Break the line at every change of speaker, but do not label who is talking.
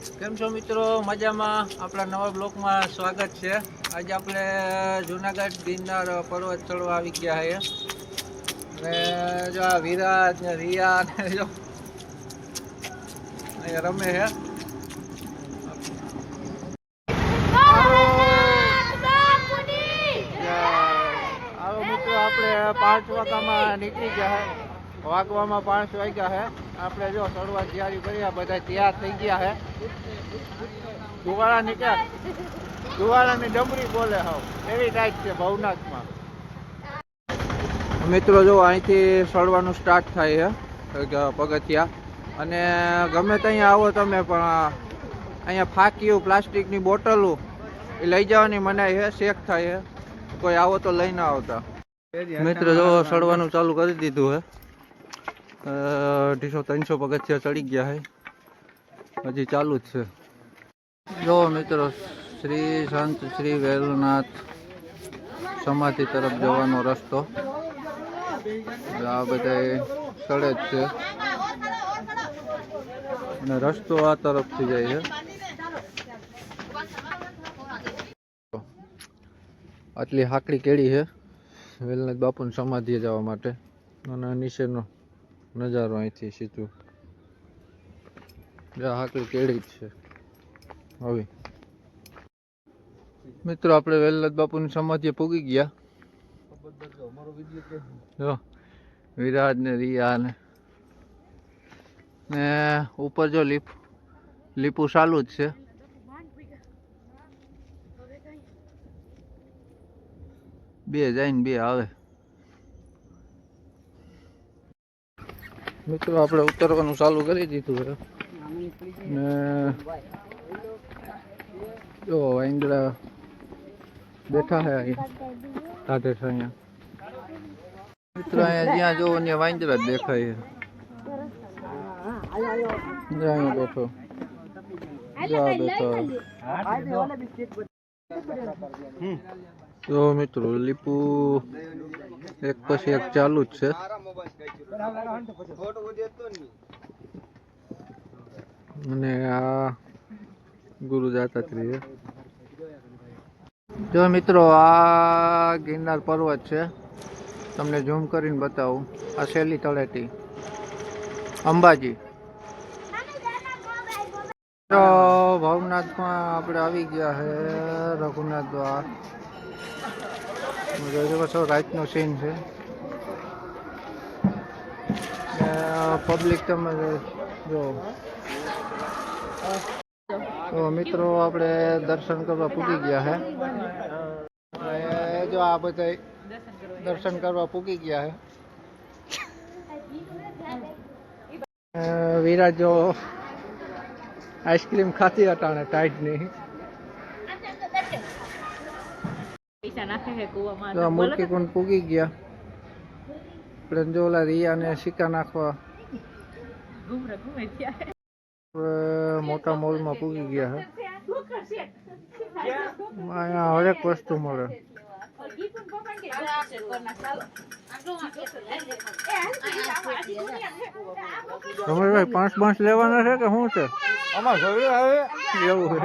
કેમ છો મિત્રો? મજામાં? આપણા નવા બ્લોકમાં સ્વાગત છે. આજે આપણે જુનાગઢ ગિરનાર પર્વત ચડવા આવી ગયા છે. અને જો આ વિરાજ ને રિયા ને જો અહીંયા રમે છે. આવો મિત્રો, આપણે 5 વાગ્યામાં નીકળી ગયા છે. વાગવામાં 5 વાગ્યા છે. આપણે જો ચડવા તૈયારી કરી, બધા તૈયાર થઈ ગયા છે. દુવાળા નીકળ્યા, દુવાળાની ડમરી બોલે હાવ એવી ટાઈપ છે ભવનાથમાં. મિત્રો જો અહીંથી ચડવાનું સ્ટાર્ટ થાય છે પગથિયા, અને ગમે ત્યાં આવો તમે પણ અહીંયા ફાંકીયું પ્લાસ્ટિકની બોટલો એ લઈ જવાની મનાઈ છે, શેક થાય છે. કોઈ આવો તો લઈ ના આવતા. મિત્રો જો ચડવાનું ચાલુ કરી દીધું છે. 250-300 પગથિયા ચડી ગયા છે, હજી ચાલુ જ છે. જો મિત્રો, શ્રી સંત શ્રી વેલનાથ સમાધિ તરફ જવાનો રસ્તો આ બધા ચડે જ છે, અને રસ્તો આ તરફથી જાય છે. આટલી હાકડી કેળી છે વેલનાથ બાપુની સમાધિએ જવા માટે, અને નીચેનો નજારો અહીંથી સીધું હાકડી કેળી જ છે. હવે મિત્રો આપણે વેલનાથ બાપુની સમાધિએ પૂગી ગયા. જો વિરાજ ને રિયા ને ઉપર જો લીપું ચાલુ જ છે. બે જાય ને બે આવે. મિત્રો આપણે ઉતરવાનું ચાલુ કરી દીધું છે, ને જો વાંદરા બેઠા છે અહીંયા સાથે અહીંયા. મિત્રો અહીંયા જ્યાં જોવો ત્યાં વાંદરા જ દેખાય છે. અહીંયા બેઠો, જ્યાં બેઠો. જો મિત્રો લીપુ એક પછી એક ચાલુ જ છે. અને આ ગુરુ દાતાત્રેય. જો મિત્રો આ ગિરનાર પર્વત છે, તમને ઝૂમ કરીને બતાવું. આ શેલી તળેટી અંબાજી. તો ભવનાથમાં આપણે આવી ગયા છે, રઘુનાથ દ્વાર. રાતનો સીન છે, પબ્લિક તમે જો. તો મિત્રો આપણે દર્શન કરવા પૂગી ગયા છે. જો આ બધા દર્શન કરવા પૂગી ગયા છે. વિરાજ જો આઈસ્ક્રીમ ખાતી અટાણે ટાઈટ નહીં. મૂર્તિ કુંડ પૂગી ગયા. આપણે જો ઓલા રિયા ને સિક્કા નાખવા મોટા મોલમાં પૂગી ગયા છે. અહીંયા હરેક વસ્તુ મળે. રમેશભાઈ 5 લેવાના છે કે શું છે? એવું